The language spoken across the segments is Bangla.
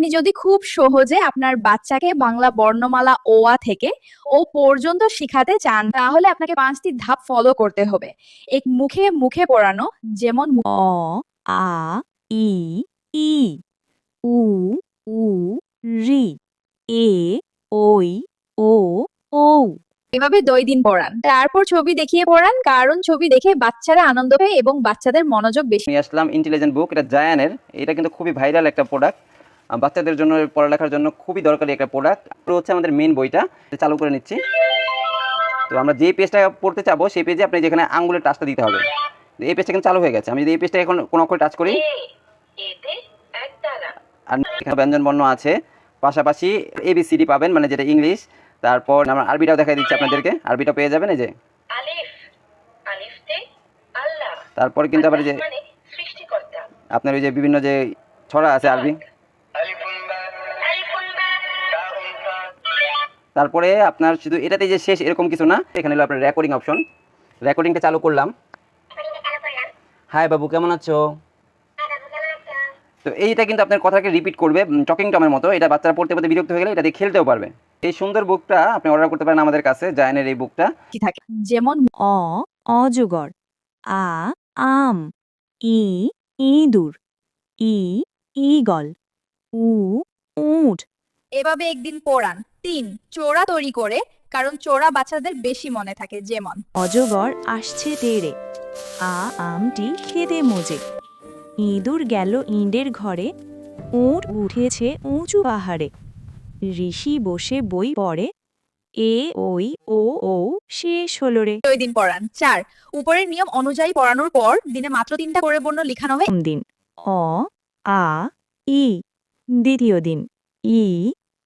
আপনি যদি খুব সহজে আপনার বাচ্চাকে বাংলা বর্ণমালা অ আ থেকে ও পর্যন্ত শিখাতে চান তাহলে আপনাকে ৫টি ধাপ ফলো করতে হবে। এক মুখে মুখে পড়ানো যেমন অ আ ই ই উ উ রি এ ওই ও ঔ। এভাবে ২ দিন পড়ান। তারপর ছবি দেখিয়ে পড়ান কারণ ছবি দেখে বাচ্চারা আনন্দ পায় এবং বাচ্চাদের মনোযোগ বেশি। নিয়ে আসলাম ইন্টেলিজেন্ট বুক, এটা জায়ানের। এটা কিন্তু খুবই ভাইরাল একটা প্রোডাক্ট, বাচ্চাদের জন্য পড়ালেখার জন্য খুবই দরকারি একটা প্রোডাক্ট। তো হচ্ছে আমাদের মেন বইটা চালু করে নিচ্ছি। তো আমরা যে পেজটা পড়তে চাবো সেই পেজে আপনি যেখানে আঙ্গুলের টাচটা দিতে হবে। এই পেজটা কিন্তু চালু হয়ে গেছে। আমি যদি এই পেজটা এখন কোনো অক্ষরে টাচ করি আর এখানে ব্যঞ্জন বর্ণ আছে, পাশাপাশি ABCD পাবেন, মানে যেটা ইংলিশ। তারপর আমরা আরবিটাও দেখাই দিচ্ছি আপনাদেরকে, আরবিটা পেয়ে যাবেন এই যে। তারপরে কিন্তু আবার যে আপনার ওই যে বিভিন্ন যে ছড়া আছে আরবি, তারপরে আপনার শুধু এটাতে যে শেষ এরকম কিছু না, এখানে হলো আপনার রেকর্ডিং অপশন। রেকর্ডিংটা চালু করলাম। হাই বাবু, কেমন আছো? তো এইটা কিন্তু আপনার কথাকে রিপিট করবে টকিং টমের মতো। এটা বাচ্চারা পড়তে পড়তে বিরক্ত হয়ে গেলে এটা দিয়ে খেলতেও পারবে। এই সুন্দর বুকটা আপনি অর্ডার করতে পারেন আমাদের কাছে, জায়ানের এই বুকটা। থাকে যেমন অ অজগর, আ আম, ই ইঁদুর, ই ঈগল, উ উট। এভাবে একদিন পড়ান। ৩ চোরা তৈরি করে কারণ চোরা বাচ্চাদের বেশি মনে থাকে যেমন অজগর আসছে তেড়ে, আ আমটি খেতে মজে। ইঁদুর গেল ইঁদের ঘরে, উট উঠেছে উঁচু পাহাড়ে। ঋষি বসে বই পড়ে, এ ওই ও ও শেষ হলো রে। ২ দিন পড়ান। ৪ উপরের নিয়ম অনুযায়ী পড়ানোর পর দিনে মাত্র ৩টা করে বর্ণ লিখানো হয়। প্রথম দিন অ আ ই, দ্বিতীয় দিন ই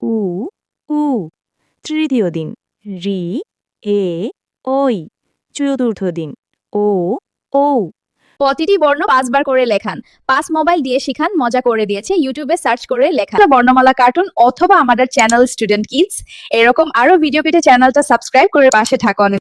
উ উ, তৃতীয় দিন রি এ ওই, চতুর্থ দিন ও ঔ। প্রতিটি বর্ণ ৫ বার করে লেখান। ৫ মোবাইল দিয়ে শিখান, মজা করে দিয়েছে। ইউটিউবে সার্চ করে লেখান বর্ণমালা কার্টুন অথবা আমাদের চ্যানেল স্টুডেন্ট কিডস। এরকম আরো ভিডিও পেতে চ্যানেলটা সাবস্ক্রাইব করে পাশে থাকুন।